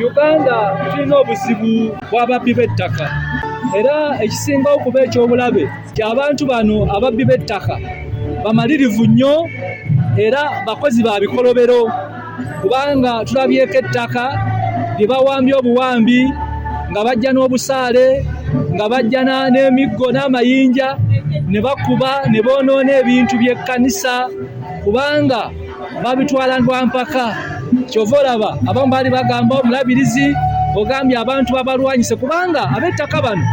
Uganda tulina obuzibu bw'ababbi b'ettaka era ekisingawo okuba eky'obulabe ky'abantu bano ababbi b'ettaka bamalirivu nnyo era bakozi ba bikolobero kubanga tulabyeko ettaka lye bawambye obuwambi nga bajja n'obusaale nga bajja n'emiggo n'amayinja ne bakuba ne boonoona ebintu by'ekkanisa kubanga babitwala lwampaka. Kyova olaba abamu baali bagamba omulabirizi ogambye abantu babalwanyise kubanga ab'ettaka bano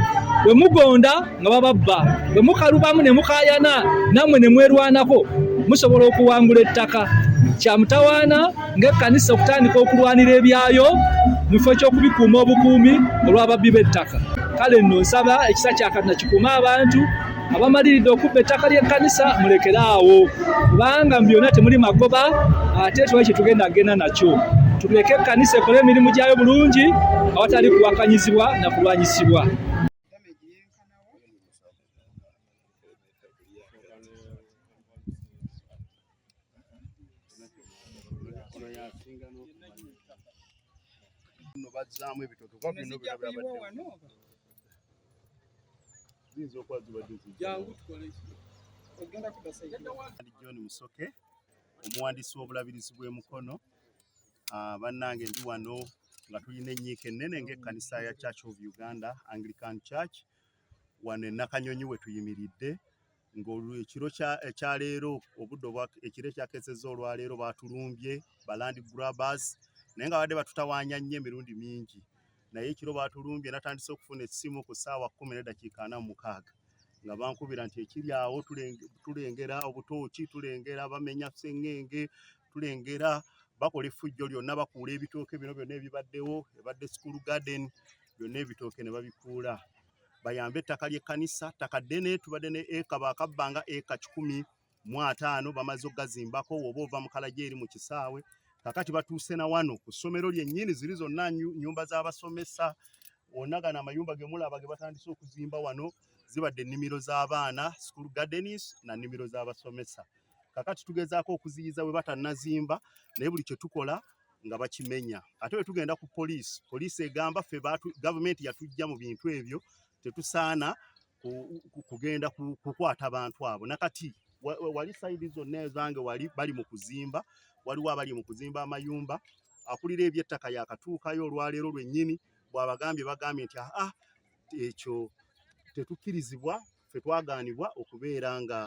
bwe mugonda nga bababba, bwe mukalubamu ne mukaayana nammwe ne mwerwanako musobola okuwangula ettaka. Kyamutawaana ng'ekkanisa okutandika okulwanira ebyayo mu kifo ky'okubikuuma obukuumi olw'ababbi b'ettaka. Kale nno nsaba ekisa kya Katonda kikuume abantu abamaliridde okubba ettaka ly'ekkanisa mulekere awo kubanga mu byonna temuli magoba ate tuwe kye tugenda nakyo. Tuleke ekkanisa ekole emirimu gyayo bulungi awatali kuwakanyizibwa na kulwanyisibwa. John Musoke omuwandiisi w'obulabirizi bw'emikono. Bannange ndi wano nga tulina ennyiike ennene ng'ekkanisa ya Church of Uganda Anglican Church wano e Nakanyonyi we tuyimiridde ng'ekiro ekyaleero obudde ekiro ekyakeesezza olwaleero baatulumbye balandi grabbers naye nga badde batutawaanya nnyo emirundi mingi naye ekiro baatulumbye natandise okufuna essimu ku ssaawa 10:46 nga bankubira nti ekiri awo tulengera obutooki tulengera bamenya sseŋŋenge tulengera bakola effujjo lyonna bakuula ebitooke bino byonna ebibaddewo ebadde school garden byonna ebitooke ne babikuula bayambe ettaka ly'ekkanisa ttaka ddene tubadde ne eka baakabbanga eka 150 bamaze okugazimbako oba ova mu Kalajeri mu kisaawe kakati batuuse na wano ku ssomero lyennyini ziri zonna nnyumba z'abasomesa wonna gano amayumba ge mulaba ge batandise okuzimba wano zibadde ennimiro z'abaana school gardens na nnimiro z'abasomesa kakati tugezaako okuziyiza we batannazimba naye buli kye tukola nga bakimenya ate bwe tugenda ku poliisi egamba ffe gavumenti yatujja mu bintu ebyo tetusaana kugenda kukwata abantu abo nakati wali sayidi zonna ezange bali mu kuzimba waliwo abali mu kuzimba amayumba akulira eby'ettaka yakatuukayo olwaleero lwennyini bw'abagambye bagambye nti ekyo tetukkirizibwa ffe twagaanibwa okubeera nga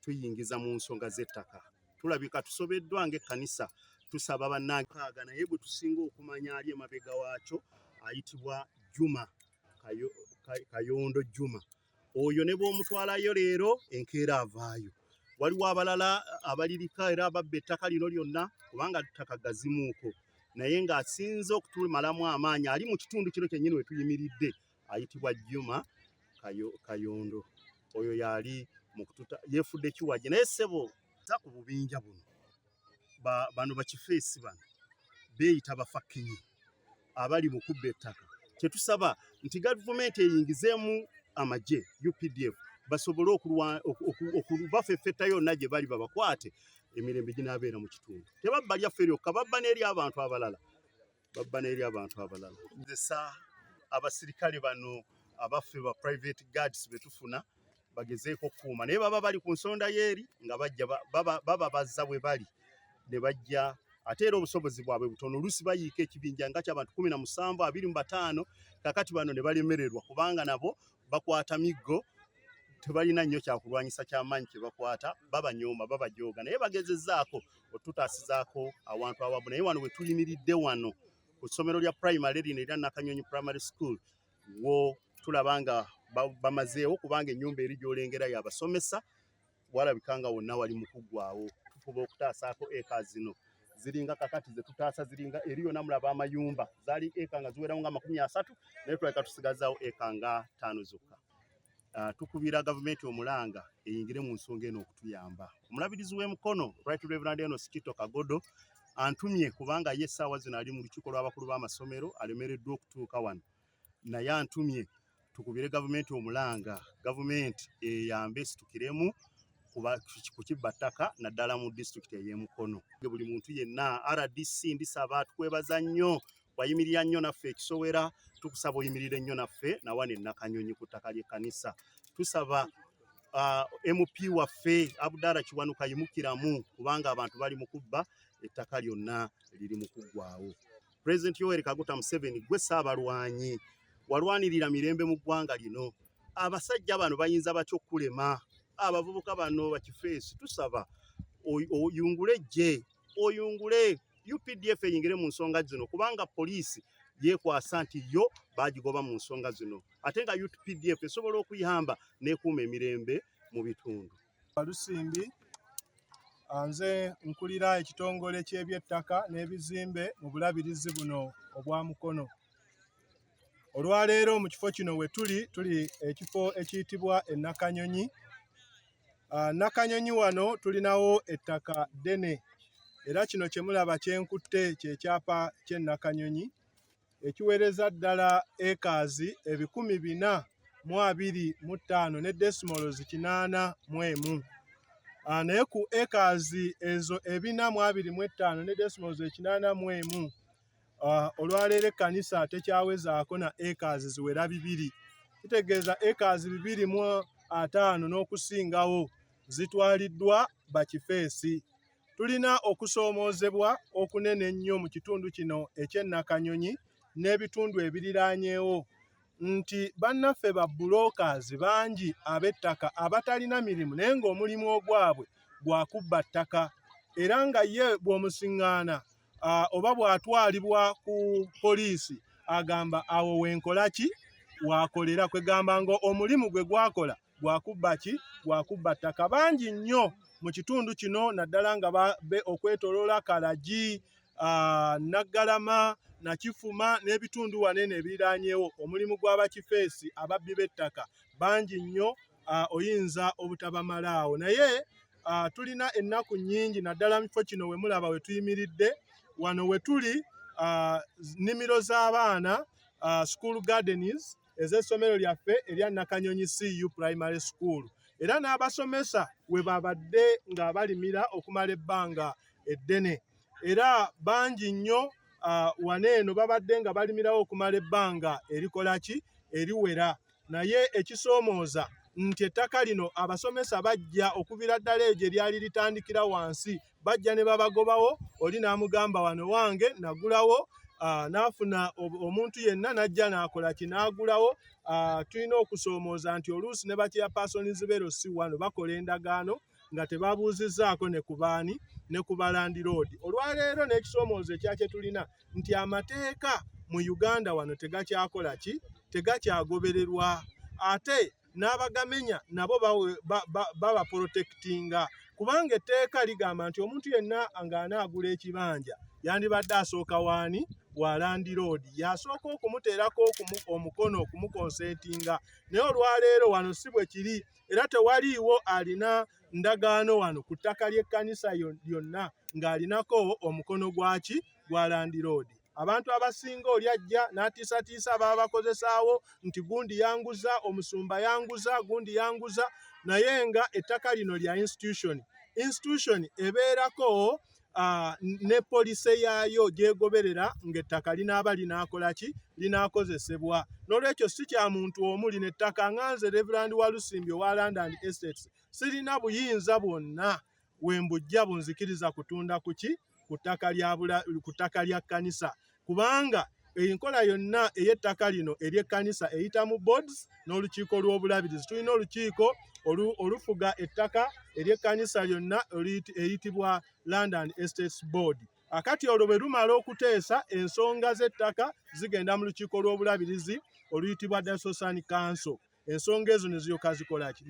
tuyingiza mu nsonga z'ettaka tulabika tusobeddwa ng'ekkanisa tusaba bannange naye bwe tusinga okumanya ali emabega waakyo ayitibwa Juma Kayondo Juma oyo ne bw'omutwalayo leero enkeera avaayo waliwo abalala abalirika era ababba ettaka lino lyonna kubanga ttaka gazimuuko naye ng'asinze okutumalamu amaanyi ali mu kitundu kino kyennyini we tuyimiridde ayitibwa Juma Kayondo oyo yali yeefudde kiwaje naye ssebo za ku bubinja buno bano bakifeesi bano beeyita bafakkinyi abali mu kubba ettaka kyetusaba nti gavumenti eyingizeemu amagye UPDF basobole okubafeffetta yonna gye bali babakwate emirembe ginaabeera mu kitundu tebabba lyaffe lyokka babba n'eri abantu abalala nzesa abasirikale bano abaffe ba private guards betufuna bagezeeko okukuuma naye baba bali ku nsonda y'eri nga baba bazza bwe bali ne bajja ate era obusobozi bwabwe butono oluusi bayiika ekibinja nga ky'abantu 17 25 kakati bano ne balemererwa kubanga nabo bakwata miggo tebalina nnyo kyakulwanyisa ky'amaanyi kye bakwata babanyooma babajooga naye bagezezzaako otutaasizaako awantu awabu naye wano we tuyimiridde wano ku ssomero lya primary lino erya Nakanyonyi primary school wo tulaba nga bamazeewo kubanga ennyumba eri gy'olengera y'abasomesa walabika nga wonna wali mu kuggwaawo tufuba okutaasaako eka zino ziringa kakati ze tutaasa ziringa eri yonna mulaba amayumba zaali eka nga ziweramu nga 30 naye tulabika tusigazaawo eka nga 5 zokka tukubira gavumenti omulanga eyingire mu nsonga eno okutuyamba omulabirizi w'emikono Right Reverend Enos Kito Kagodo antumye kubanga ye essaawa zino ali mu lukiiko lw'abakulu b'amasomero alemereddwa okutuuka wano naye antumye tukubire gavumenti omulanga gavumenti eyambe situkiremu ku kibba ttaka naddala mu disitulikiti ey'Emukono buli muntu yenna RDC ndisaba tukwebaza nnyo wayimirira nnyo naffe ekisowera tukusaba oyimirire nnyo naffe nawane Nakanyonyi ku ttaka ly'ekkanisa. Tusaba MP waffe Abdallah Kiwanuka yimukiramu kubanga abantu bali mu kubba ettaka lyonna liri mu kuggwaawo. President Yoweri Kaguta Museveni gwe Ssaabalwanyi walwanirira mirembe mu ggwanga lino. Abasajja bano bayinza batyo kulema abavubuka bano bakifeesi. Tusaba oyungule UPDF eyingire mu nsonga zino kubanga poliisi yekwasa nti yo bagigoba mu nsonga zino ate nga UPDF esobola okuyamba n'ekuuma emirembe mu bitundu. Lusimbi nze nkulira ekitongole ky'ebyettaka n'ebizimbe mu bulabirizi buno obwa Mukono. Olwaleero mu kifo kino we tuli ekifo ekiyitibwa e Nakanyonyi. Nakanyonyi wano tulinawo ettaka ddene era kino kye mulaba kyenkutte kye kyapa ky'e Nakanyonyi ekiwereza ddala ekaazi 425 ne desimalozi 81. Naye ku ekaazi ezo 425 ne desimalozi 81 olwaleero ekkanisa tekyawezaako na ekaazi ziwera 2. Kitegeeza ekaazi 205 n'okusingawo zitwaliddwa bakifeesi. Tulina okusoomoozebwa okunene ennyo mu kitundu kino eky'e Nakanyonyi n'ebitundu ebiriraanyeewo nti bannaffe ba bulokaazi bangi ab'ettaka abatalina mirimu naye ng'omulimu ogwabwe gwa kubba ttaka era nga ye bw'omusiŋŋaana oba bw'atwalibwa ku poliisi agamba awo wenkola ki wakolera kwegamba ngo omulimu gwe gwakola gwakubba ki gwakubba ttaka. Bangi nnyo mu kitundu kino naddala nga babe okwetoloola Kalagi, Naggalama, Nakifuma n'ebitundu wanene ebiriraanyeewo omulimu gw'abakifeesi ababbi b'ettaka bangi nnyo oyinza obutabamalaawo. Naye tulina ennaku nnyingi naddala mu kifo kino we mulaba we tuyimiridde wano we tuli nnimiro z'abaana school gardens ez'essomero lyaffe erya Nakanyonyi CU Primary School era n'abasomesa we babadde nga balimira okumala ebbanga eddene era bangi nnyo waneeno babadde nga balimirawo okumala ebbanga erikola ki eriwera. Naye ekisoomooza nti ettaka lino abasomesa bajja okubira ddala egyo eryali litandikira wansi bajja ne babagobawo oli n'amugamba wano wange nagulawo n'afuna omuntu yenna n'ajja n'akola ki n'agulawo. Tulina okusoomooza nti oluusi ne bakyapasonizi b'erosi wano bakola endagaano nga tebabuuzizzaako ne ku baani ne ku balandiroodi. Olwaleero n'ekisoomoozo ekyakye tulina nti amateeka mu Uganda wano tegakyakola ki tegakyagobererwa ate n'abagamenya nabo baba protectinga kubanga etteeka ligamba nti omuntu yenna nga anaagula ekibanja yandibadde asooka waani wa landiroodi yasooka okumuteerako omukono okumukonsentinga. Naye olwaleero wano si bwe kiri era tewaliiwo alina ndagaano wano ku ttaka ly'ekkanisa lyonna ng'alinako omukono gwaki gwa landiroodi. Abantu abasinga oli ajja n'atiisatiisa baba bakozesaawo nti gundi yanguza, omusumba yanguza, gundi yanguza, naye nga ettaka lino lya institution ebeerako ne poliisi yaayo gyegoberera ng'ettaka linaaba linaakola ki linaakozesebwa. N'olwekyo si kya muntu omu lino ettaka nganze Reverand Walusimbi owa Land and Estates sirina buyinza bwonna wembujja bunzikiriza kutunda kuki ku ttaka lya kkanisa kubanga enkola yonna ey'ettaka lino ery'ekkanisa eyita mu boards n'olukiiko lw'obulabirizi. Tulina olukiiko olufuga ettaka ery'ekkanisa lyonna eyitibwa Land and Estates Board. Akati olwo bwe lumala okuteesa ensonga z'ettaka zigenda mu lukiiko lw'obulabirizi oluyitibwa Diocesan Council. Ensonga ezo ne ziryoka zikola ki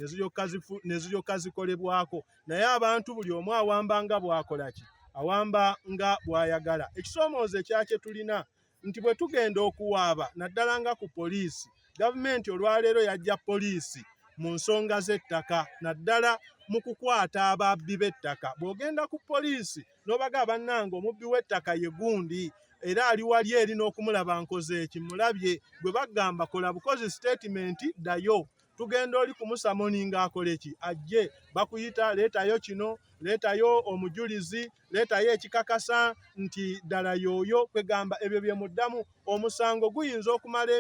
ne ziryoka zikolebwako naye abantu buli omu awamba nga bw'akola ki awamba nga bw'ayagala. Ekisoomoozo ekyakye tulina nti bwe tugenda okuwaaba naddala nga ku poliisi, gavumenti olwaleero yajja poliisi mu nsonga z'ettaka naddala mu kukwata ababbi b'ettaka. Bw'ogenda ku poliisi n'obaga bannanga omubbi w'ettaka ye gundi era ali wali eri n'okumulaba nkoze eki mulabye gwe bagamba kola bukozi statement ddayo tugenda oli kumusamoninga akole ki ajje bakuyita leetayo kino leetayo omujulizi, leetayo ekikakasa nti ddala y'oyo, kwegamba ebyo bye muddamu. Omusango guyinza okumala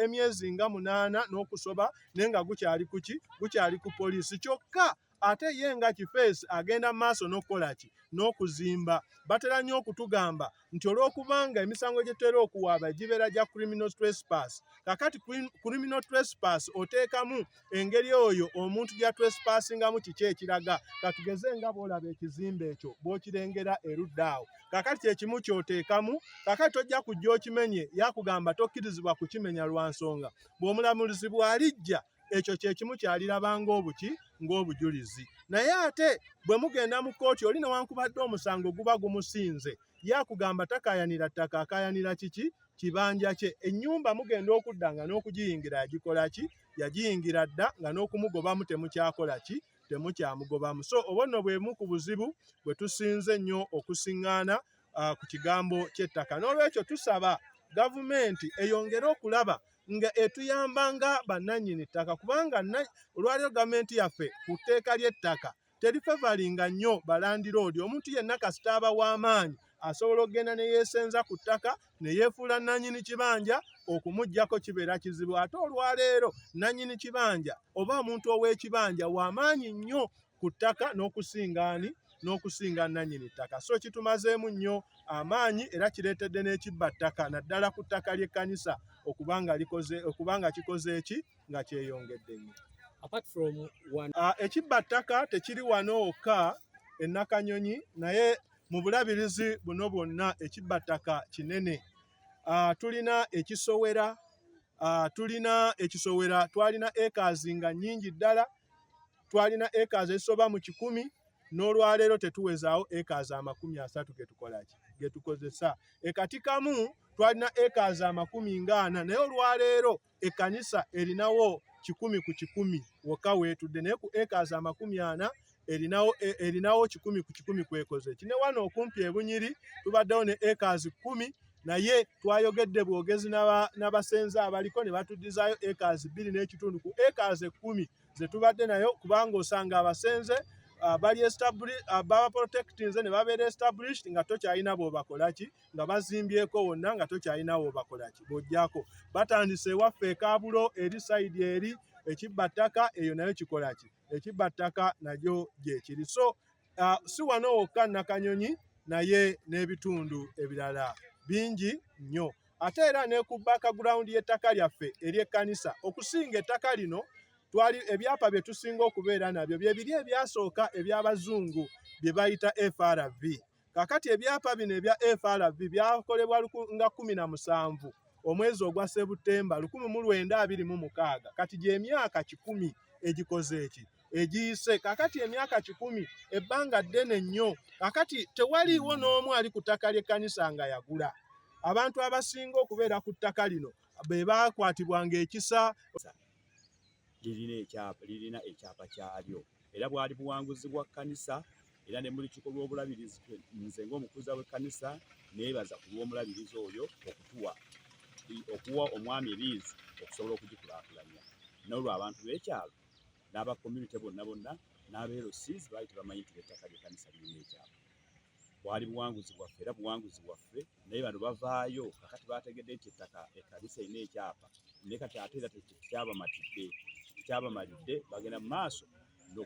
emyezi nga 8 n'okusoba naye nga gukyali kuki? Gukyali ku poliisi. Kyokka ate ye nga kifeesi agenda maaso n'okukola ki? N'okuzimba. Batera nnyo okutugamba nti olw'okubanga emisango gye tutera okuwaaba gibeera gya criminal trespass. Kakati criminal trespass oteekamu engeri oyo omuntu gya trespassingamu kiki ekiraga. Katugeze nga bw'olaba ekizimbe ekyo bw'okirengera erudda awo. Kakati kyekimu ky'oteekamu, kakati tojja kujja okimenye yakugamba tokkirizibwa kukimenya lwa nsonga bw'omulamuzi bw'alijja ekyo kyekimu kyaliraba ng'obujulizi. Naye ate bwe mugenda mu kkooti oli newankubadde omusango guba gumusinze, yakugamba takayanira ttaka, akayanira kiki? Kibanja kye. Ennyumba mugenda okudda nga n'okugiyingira yagikola ki? Yagiyingira dda nga n'okumugobamu temukyakola ki? Temukyamugobamu. So obwo nno bw'emu ku buzibu bwe tusinze nnyo okusiŋŋaana ku kigambo ky'ettaka. N'olwekyo tusaba gavumenti eyongere okulaba nga etuyambanga bannannyini ttaka, kubanga olwaliro gavumenti yaffe ku tteeka ly'ettaka terifevalinga nnyo balandiroodi. Omuntu yenna kasita aba w'amaanyi asobola okugenda ne yeesenza ku ttaka ne yeefuula nannyini kibanja, okumuggyako kibeera kizibu. Ate olwaleero nannyini kibanja oba omuntu ow'ekibanja w'amaanyi nnyo ku ttaka n'okusinga nannyini ttaka. So kitumazeemu nnyo amaanyi era kireetedde n'ekibba ttaka naddala ku ttaka ly'ekkanisa okubanga kikoze eki? Nga kyeyongedde nnyo. Ekibba ttaka tekiri wano wokka e Nakanyonyi, naye mu bulabirizi buno bwonna ekibba ttaka kinene. Tulina ekisowera, twalina ekaazi nga nnyingi ddala, twalina ekaazi ezisoba mu 100, n'olwaleero tetuwezaawo ekaazi 30 ge tukozesa. Ekatikamu twalina ekaazi 40, naye olwaleero ekkanisa erinawo 100 ku 100 wokka weetudde, naye ku ekaazi 40 erinawo 100 ku 100 kwekoze. Kine wano okumpi e Bunyiri tubaddewo ne ekaazi 10, naye twayogedde bwogezi n'abasenze abaliko ne batuddizaayo ekaazi 2 n'ekitundu ku ekaazi 10 ze tubadde nayo, kubanga osanga abasenze baba protectinze ne babeera established nga tokyalina bw'obakola ki? Nga bazimbyeko wonna nga tokyalina bw'obakola ki? Bw'ojjako. Batandise ewaffe ekabulo eri sayidi eri ekibba ttaka, eyo nayo kikola ki? Ekibba ttaka nagyo gyekiri. So si wano wokka Nakanyonyi, naye n'ebitundu ebirala bingi nnyo. Ate era ne ku background y'ettaka lyaffe ery'ekkanisa okusinga ettaka lino, ebyapa bye tusinga okubeera nabyo bye biri ebyasooka eby'abazungu bye bayita FRV. Kakati ebyapa bino ebya FRV byakolebwa nga 17 omwezi ogwa Septemba 1926. Kati gy'emyaka 10 egikoze eki? Egiyise. Kakati emyaka 10 ebbanga ddene nnyo. Kakati tewaliiwo n'omu ali ku ttaka ly'ekkanisa nga yagula. Abantu abasinga okubeera ku ttaka lino be baakwatibwanga ekisa. Lirina ekyapa kyalyo, era bwali buwanguzi bwa kkanisa, era ne mu lukiiko lw'obulabirizi nze ng'omukuza w'ekkanisa neebaza ku lw'omulabirizi oyo okuwa omwami liizi okusobola okugikulaakulanya. N'olwo abantu b'ekyalo n'aba community bonna n'abeerosizi baali tebamanyi nti ettaka ly'ekkanisa lirina ekyapa. Bwali buwanguzi bwaffe, era buwanguzi bwaffe, naye bano bavaayo kakati baategedde nti ettaka ekkanisa erina ekyapa, naye kati ate era tekyabamalidde bagenda mu maaso